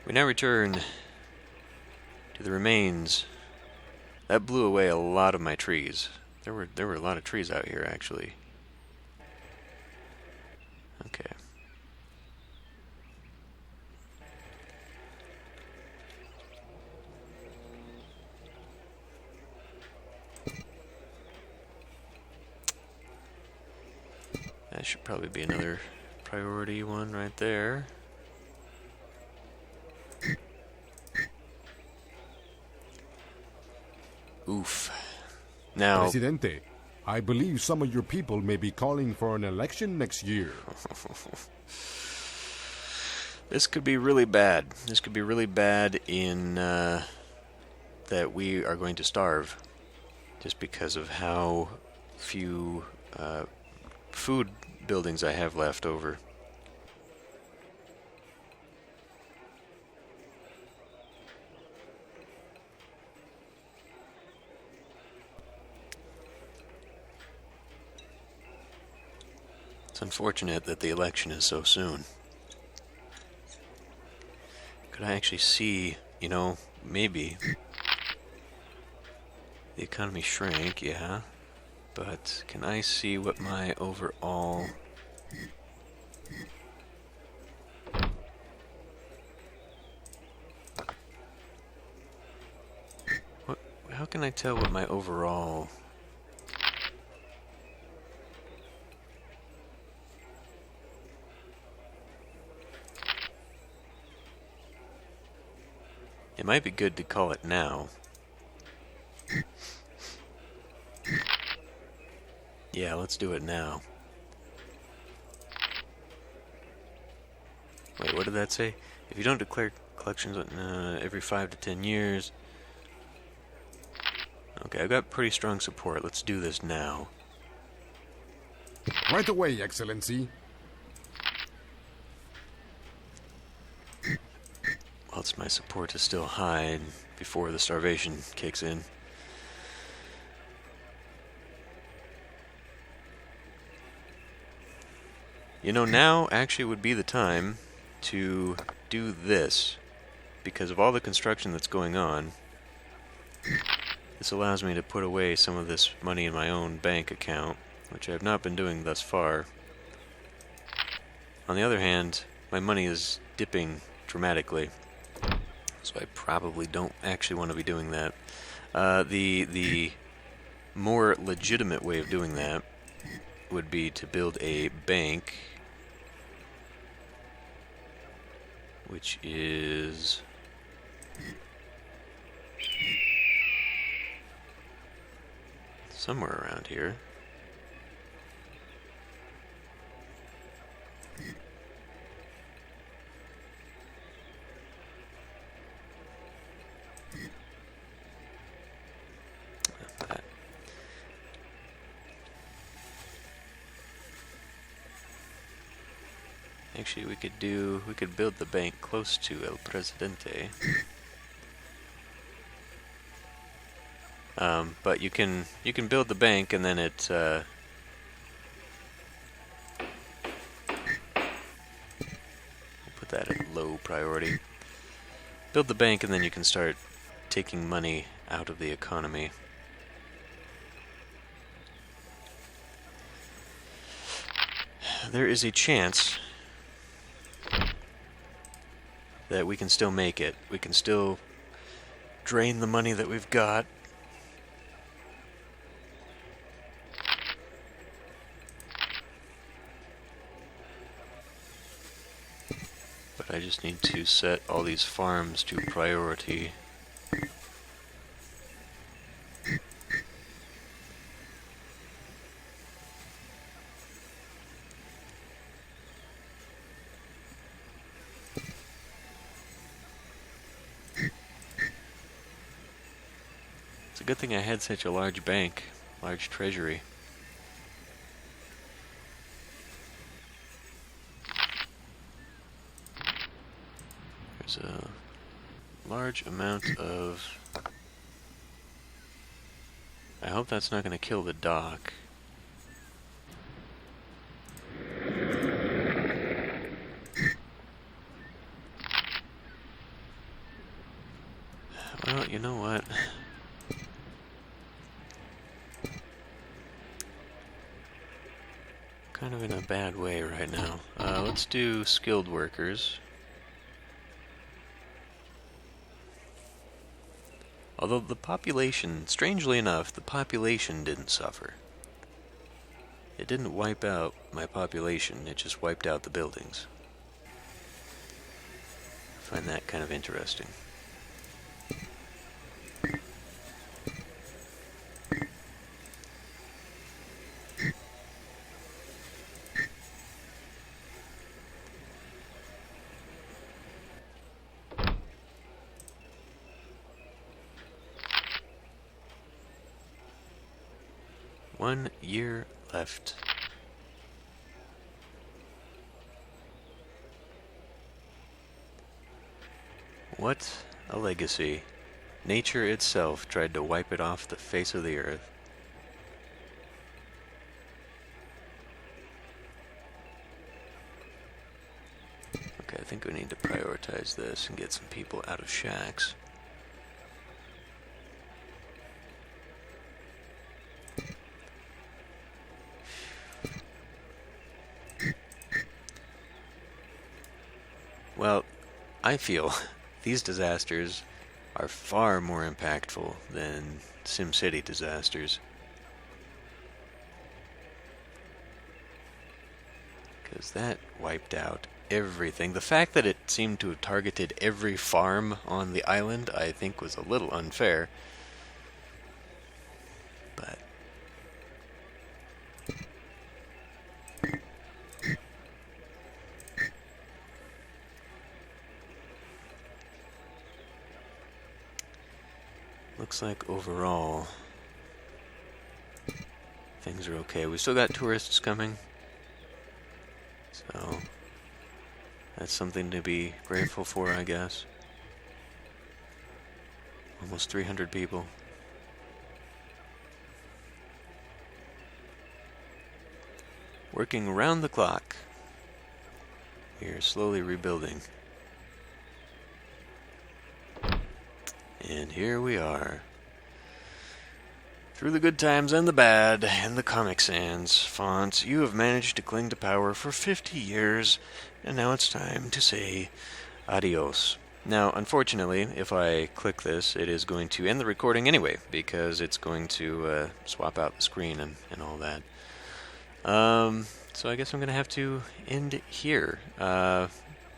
We now return to the remains. That blew away a lot of my trees. There were a lot of trees out here, actually. Okay. That should probably be another priority one right there. Oof. Now, Presidente, I believe some of your people may be calling for an election next year. this could be really bad. This could be really bad in that we are going to starve just because of how few food buildings I have left over. It's unfortunate that the election is so soon. Could I actually see, maybe the economy shrank, yeah, but can I see what my overall how can I tell what my overall It might be good to call it now. Yeah, let's do it now. Wait, what did that say? If you don't declare collections every 5 to 10 years... Okay, I've got pretty strong support. Let's do this now. Right away, Excellency. Whilst my support is still high before the starvation kicks in. Now actually would be the time to do this. Because of all the construction that's going on, this allows me to put away some of this money in my own bank account, which I have not been doing thus far. On the other hand, my money is dipping dramatically, so I probably don't actually want to be doing that. The more legitimate way of doing that would be to build a bank, which is somewhere around here. Actually, we could build the bank close to El Presidente. But you can build the bank and then it we'll put that at low priority. Build the bank and then you can start taking money out of the economy. There is a chance that we can still make it. We can still drain the money that we've got. But I just need to set all these farms to priority. It's a good thing I had such a large bank, large treasury. There's a large amount of... I hope that's not going to kill the dock. Well, you know what? Kind of in a bad way right now. Let's do skilled workers. Although the population, strangely enough, the population didn't suffer. It didn't wipe out my population, it just wiped out the buildings. I find that kind of interesting. One year left. What a legacy. Nature itself tried to wipe it off the face of the earth. Okay, I think we need to prioritize this and get some people out of shacks. Well, I feel these disasters are far more impactful than SimCity disasters. Because that wiped out everything. The fact that it seemed to have targeted every farm on the island, I think, was a little unfair. But looks like overall things are okay. We still got tourists coming, so that's something to be grateful for, I guess. Almost 300 people. Working around the clock. We are slowly rebuilding. And here we are. Through the good times and the bad, and the Comic Sans font, you have managed to cling to power for 50 years, and now it's time to say adios. Now, unfortunately, if I click this, it is going to end the recording anyway, because it's going to swap out the screen and all that. So I guess I'm going to have to end here.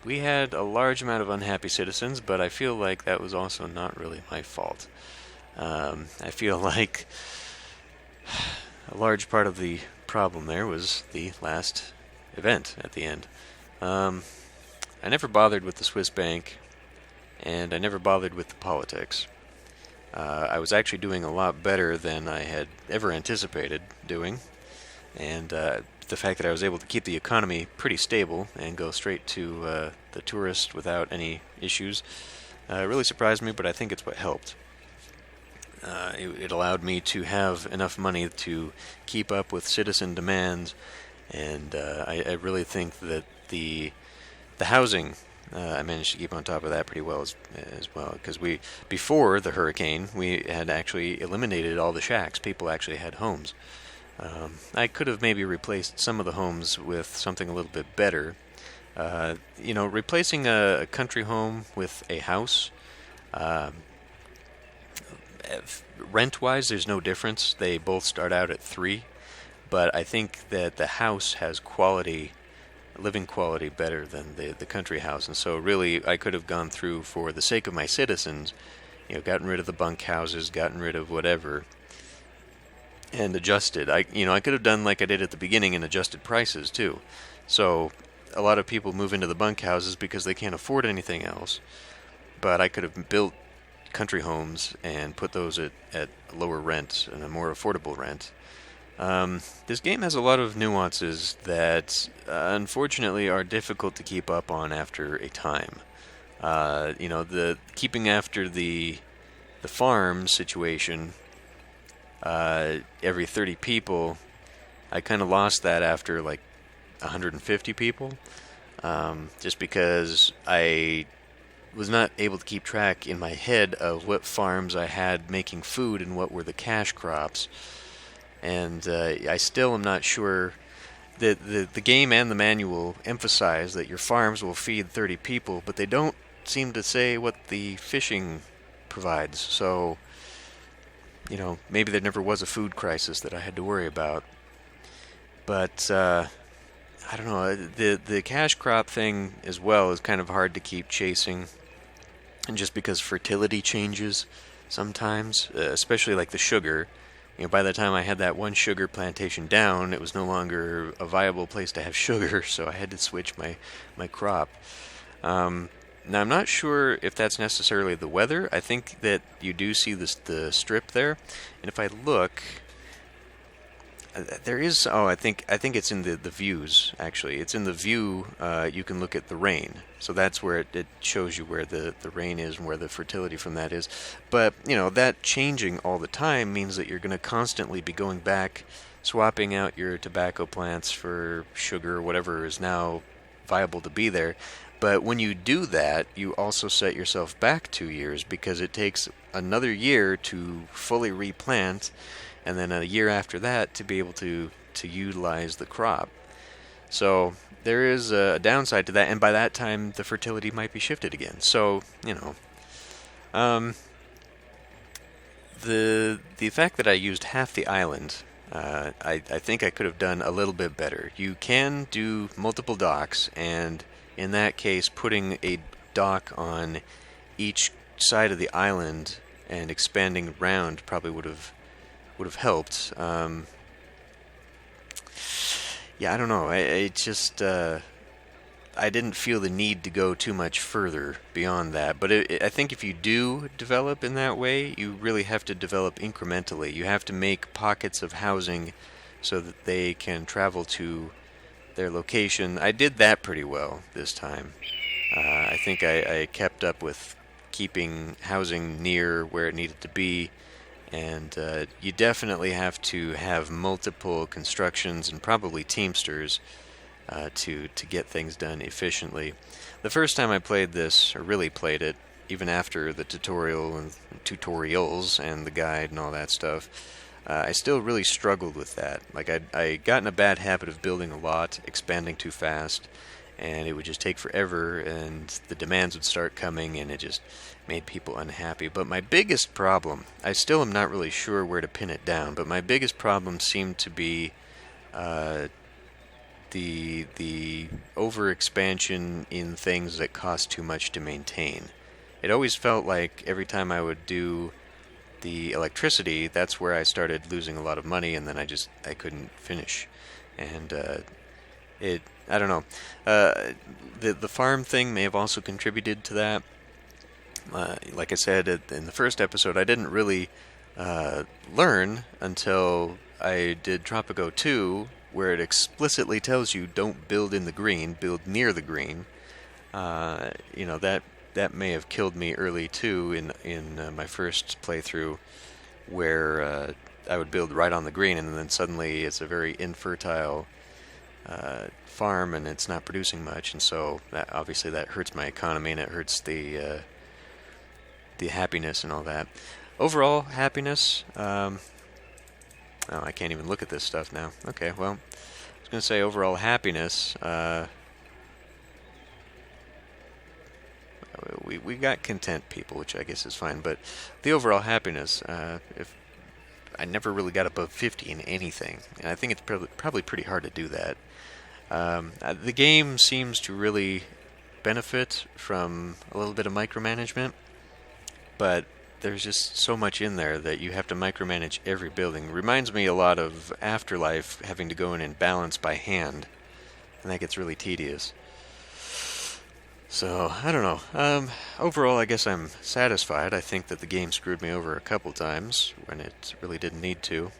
We had a large amount of unhappy citizens, but I feel like that was also not really my fault. I feel like a large part of the problem there was the last event at the end. I never bothered with the Swiss bank, and I never bothered with the politics. I was actually doing a lot better than I had ever anticipated doing, and the fact that I was able to keep the economy pretty stable and go straight to the tourist without any issues really surprised me, but I think it's what helped. It allowed me to have enough money to keep up with citizen demands, and I really think that the housing, I managed to keep on top of that pretty well as well, because before the hurricane, we had actually eliminated all the shacks. People actually had homes. I could have maybe replaced some of the homes with something a little bit better. Replacing a country home with a house, rent-wise, there's no difference. They both start out at 3, but I think that the house has living quality better than the country house, and so really I could have gone through, for the sake of my citizens, gotten rid of the bunk houses, gotten rid of whatever, and adjusted. I could have done like I did at the beginning and adjusted prices too. So a lot of people move into the bunk houses because they can't afford anything else, but I could have built country homes and put those at lower rent and a more affordable rent. This game has a lot of nuances that unfortunately are difficult to keep up on after a time. The keeping after the farm situation, every 30 people, I kind of lost that after like 150 people, just because I was not able to keep track in my head of what farms I had making food and what were the cash crops. And I still am not sure. The game and the manual emphasize that your farms will feed 30 people, but they don't seem to say what the fishing provides. So, maybe there never was a food crisis that I had to worry about. But I don't know. The cash crop thing as well is kind of hard to keep chasing, and just because fertility changes sometimes, especially like the sugar. By the time I had that one sugar plantation down, it was no longer a viable place to have sugar, so I had to switch my crop. Now, I'm not sure if that's necessarily the weather. I think that you do see the strip there, and if I look, there is. Oh, I think it's in the views. Actually, it's in the view. You can look at the rain, so that's where it shows you where the rain is and where the fertility from that is. But that changing all the time means that you're going to constantly be going back, swapping out your tobacco plants for sugar, whatever is now viable to be there. But when you do that, you also set yourself back 2 years because it takes another year to fully replant, and then a year after that to be able to utilize the crop. So there is a downside to that, and by that time the fertility might be shifted again. So the fact that I used half the island, I think I could have done a little bit better. You can do multiple docks, and in that case, putting a dock on each side of the island and expanding around probably would have helped. Yeah, I don't know. I just I didn't feel the need to go too much further beyond that. But I think if you do develop in that way, you really have to develop incrementally. You have to make pockets of housing so that they can travel to their location. I did that pretty well this time. I think I kept up with keeping housing near where it needed to be. And you definitely have to have multiple constructions and probably teamsters to get things done efficiently. The first time I played this, or really played it, even after the tutorial and tutorials and the guide and all that stuff, I still really struggled with that. Like I got in a bad habit of building a lot, expanding too fast, and it would just take forever, and the demands would start coming, and it just made people unhappy. But my biggest problem, I still am not really sure where to pin it down, but my biggest problem seemed to be the overexpansion in things that cost too much to maintain. It always felt like every time I would do the electricity, that's where I started losing a lot of money, and then I couldn't finish. And I don't know. The farm thing may have also contributed to that. Like I said in the first episode, I didn't really learn until I did Tropico 2, where it explicitly tells you don't build in the green, build near the green. That may have killed me early too in my first playthrough, where I would build right on the green, and then suddenly it's a very infertile farm, and it's not producing much, and so obviously that hurts my economy, and it hurts the happiness and all that. Overall happiness. Oh, I can't even look at this stuff now. Okay, well, I was going to say overall happiness. We got content people, which I guess is fine, but the overall happiness, if I never really got above 50 in anything, and I think it's probably pretty hard to do that. The game seems to really benefit from a little bit of micromanagement, but there's just so much in there that you have to micromanage every building. Reminds me a lot of Afterlife, having to go in and balance by hand, and that gets really tedious. So, I don't know. Overall, I guess I'm satisfied. I think that the game screwed me over a couple times when it really didn't need to.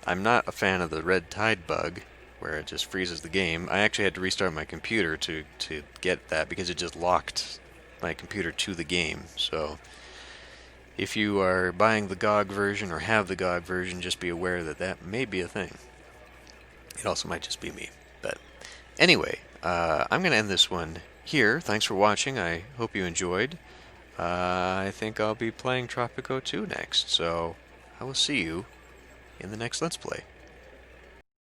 I'm not a fan of the red tide bug, where it just freezes the game. I actually had to restart my computer to get that, because it just locked my computer to the game. So if you are buying the GOG version or have the GOG version, just be aware that that may be a thing. It also might just be me. But anyway, I'm going to end this one here. Thanks for watching. I hope you enjoyed. I think I'll be playing Tropico 2 next, so I will see you in the next Let's Play.